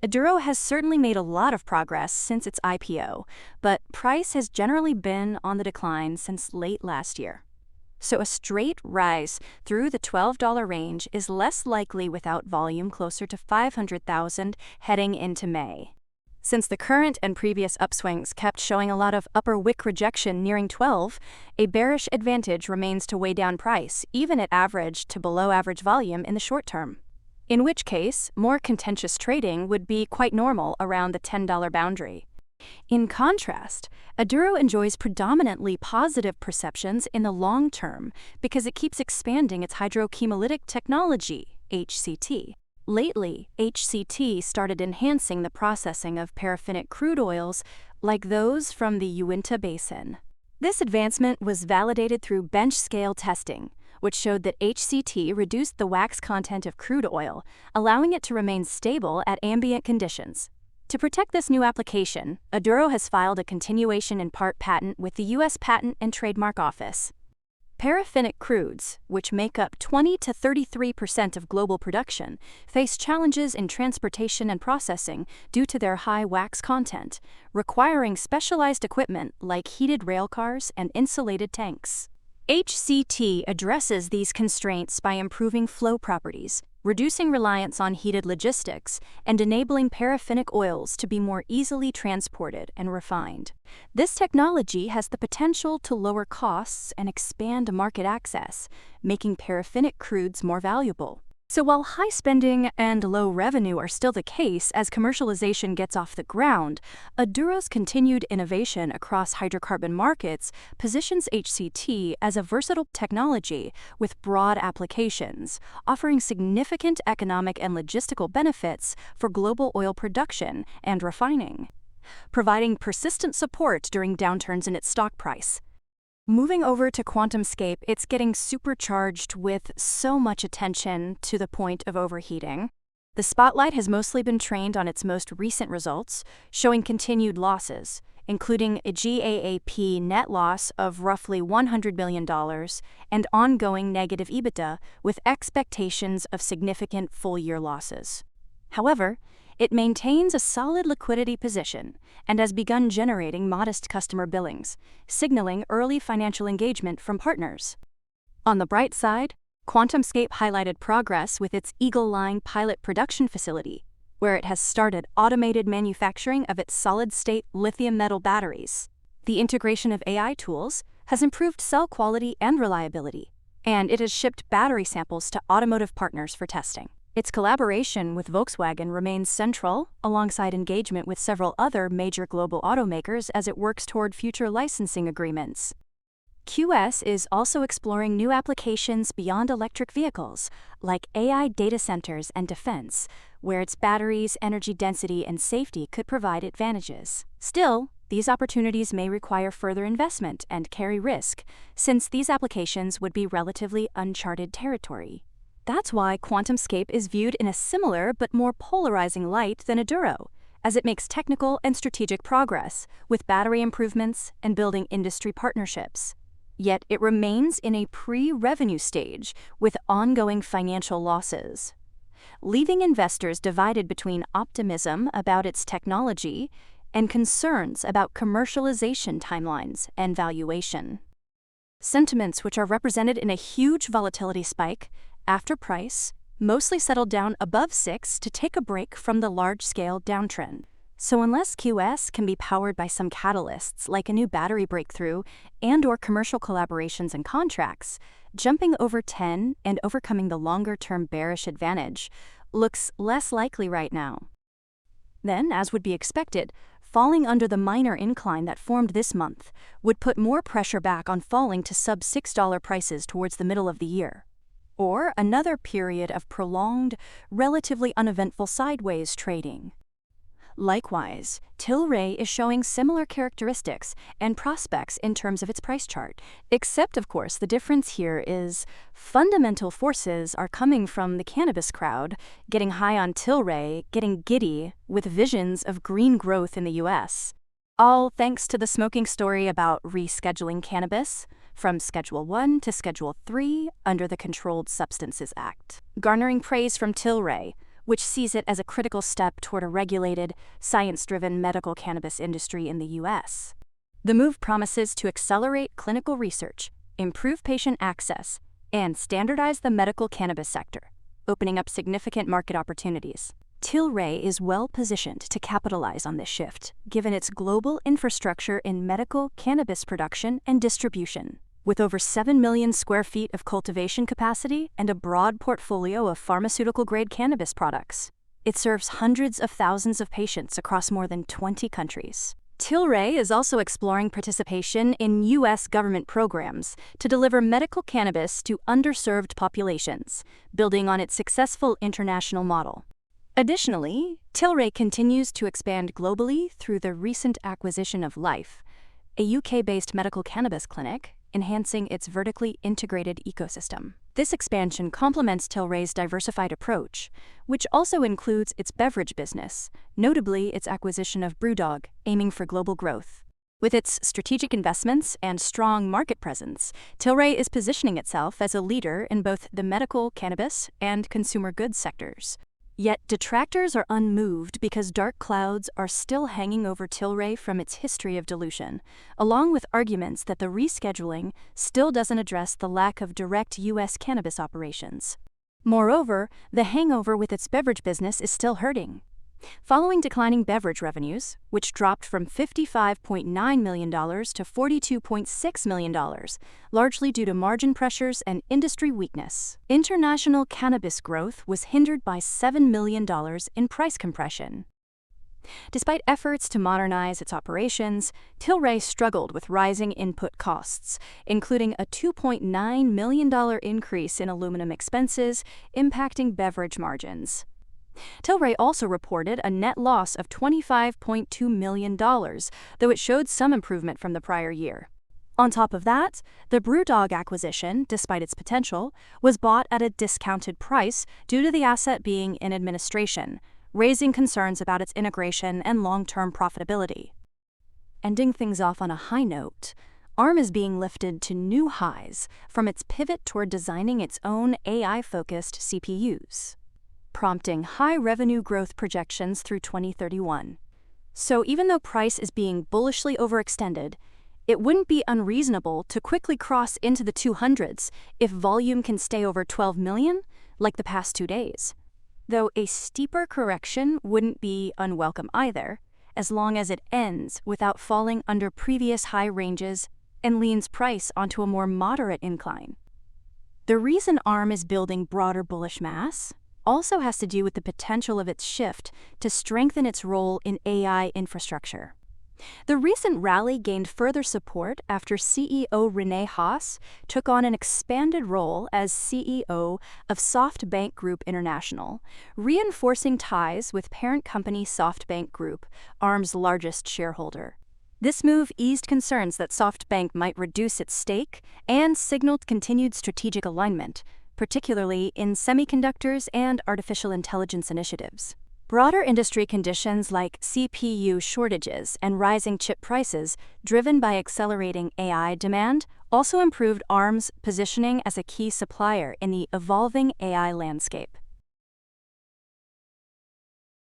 Aduro has certainly made a lot of progress since its IPO, but price has generally been on the decline since late last year. So a straight rise through the $12 range is less likely without volume closer to 500,000 heading into May. Since the current and previous upswings kept showing a lot of upper wick rejection nearing 12, a bearish advantage remains to weigh down price, even at average to below average volume in the short term. In which case, more contentious trading would be quite normal around the $10 boundary. In contrast, Aduro enjoys predominantly positive perceptions in the long term because it keeps expanding its hydrochemolytic technology, HCT. Lately, HCT started enhancing the processing of paraffinic crude oils like those from the Uinta Basin. This advancement was validated through bench-scale testing, which showed that HCT reduced the wax content of crude oil, allowing it to remain stable at ambient conditions. To protect this new application, Aduro has filed a continuation in part patent with the U.S. Patent and Trademark Office. Paraffinic crudes, which make up 20 to 33% of global production, face challenges in transportation and processing due to their high wax content, requiring specialized equipment like heated railcars and insulated tanks. HCT addresses these constraints by improving flow properties, reducing reliance on heated logistics, and enabling paraffinic oils to be more easily transported and refined. This technology has the potential to lower costs and expand market access, making paraffinic crudes more valuable. So while high spending and low revenue are still the case as commercialization gets off the ground, Aduro's continued innovation across hydrocarbon markets positions HCT as a versatile technology with broad applications, offering significant economic and logistical benefits for global oil production and refining, providing persistent support during downturns in its stock price. Moving over to QuantumScape, it's getting supercharged with so much attention to the point of overheating. The spotlight has mostly been trained on its most recent results, showing continued losses, including a GAAP net loss of roughly $100 million and ongoing negative EBITDA with expectations of significant full-year losses. However, it maintains a solid liquidity position and has begun generating modest customer billings, signaling early financial engagement from partners. On the bright side, QuantumScape highlighted progress with its Eagle Line pilot production facility, where it has started automated manufacturing of its solid-state lithium metal batteries. The integration of AI tools has improved cell quality and reliability, and it has shipped battery samples to automotive partners for testing. Its collaboration with Volkswagen remains central, alongside engagement with several other major global automakers as it works toward future licensing agreements. QS is also exploring new applications beyond electric vehicles, like AI data centers and defense, where its batteries, energy density, and safety could provide advantages. Still, these opportunities may require further investment and carry risk, since these applications would be relatively uncharted territory. That's why QuantumScape is viewed in a similar but more polarizing light than Aduro, as it makes technical and strategic progress with battery improvements and building industry partnerships. Yet it remains in a pre-revenue stage with ongoing financial losses, leaving investors divided between optimism about its technology and concerns about commercialization timelines and valuation. Sentiments which are represented in a huge volatility spike after price mostly settled down above 6 to take a break from the large-scale downtrend. So unless QS can be powered by some catalysts like a new battery breakthrough and/or commercial collaborations and contracts, jumping over 10 and overcoming the longer-term bearish advantage looks less likely right now. Then, as would be expected, falling under the minor incline that formed this month would put more pressure back on falling to sub-$6 prices towards the middle of the year, or another period of prolonged, relatively uneventful sideways trading. Likewise, Tillray is showing similar characteristics and prospects in terms of its price chart, except, of course, the difference here is fundamental forces are coming from the cannabis crowd, getting high on Tilray, getting giddy with visions of green growth in the US. All thanks to the smoking story about rescheduling cannabis from Schedule 1 to Schedule 3 under the Controlled Substances Act, garnering praise from Tilray, which sees it as a critical step toward a regulated, science-driven medical cannabis industry in the U.S. The move promises to accelerate clinical research, improve patient access, and standardize the medical cannabis sector, opening up significant market opportunities. Tilray is well positioned to capitalize on this shift, given its global infrastructure in medical cannabis production and distribution. With over 7 million square feet of cultivation capacity and a broad portfolio of pharmaceutical-grade cannabis products, it serves hundreds of thousands of patients across more than 20 countries. Tilray is also exploring participation in U.S. government programs to deliver medical cannabis to underserved populations, building on its successful international model. Additionally, Tilray continues to expand globally through the recent acquisition of Life, a UK-based medical cannabis clinic, enhancing its vertically integrated ecosystem. This expansion complements Tilray's diversified approach, which also includes its beverage business, notably its acquisition of BrewDog, aiming for global growth. With its strategic investments and strong market presence, Tilray is positioning itself as a leader in both the medical cannabis and consumer goods sectors. Yet detractors are unmoved because dark clouds are still hanging over Tilray from its history of dilution, along with arguments that the rescheduling still doesn't address the lack of direct U.S. cannabis operations. Moreover, the hangover with its beverage business is still hurting. Following declining beverage revenues, which dropped from $55.9 million to $42.6 million, largely due to margin pressures and industry weakness, international cannabis growth was hindered by $7 million in price compression. Despite efforts to modernize its operations, Tilray struggled with rising input costs, including a $2.9 million increase in aluminum expenses, impacting beverage margins. Tilray also reported a net loss of $25.2 million, though it showed some improvement from the prior year. On top of that, the BrewDog acquisition, despite its potential, was bought at a discounted price due to the asset being in administration, raising concerns about its integration and long-term profitability. Ending things off on a high note, ARM is being lifted to new highs from its pivot toward designing its own AI-focused CPUs, prompting high revenue growth projections through 2031. So even though price is being bullishly overextended, it wouldn't be unreasonable to quickly cross into the 200s if volume can stay over 12 million, like the past 2 days. Though a steeper correction wouldn't be unwelcome either, as long as it ends without falling under previous high ranges and leans price onto a more moderate incline. The reason ARM is building broader bullish mass also has to do with the potential of its shift to strengthen its role in AI infrastructure. The recent rally gained further support after CEO Rene Haas took on an expanded role as CEO of SoftBank Group International, reinforcing ties with parent company SoftBank Group, ARM's largest shareholder. This move eased concerns that SoftBank might reduce its stake and signaled continued strategic alignment, particularly in semiconductors and artificial intelligence initiatives. Broader industry conditions like CPU shortages and rising chip prices, driven by accelerating AI demand, also improved ARM's positioning as a key supplier in the evolving AI landscape.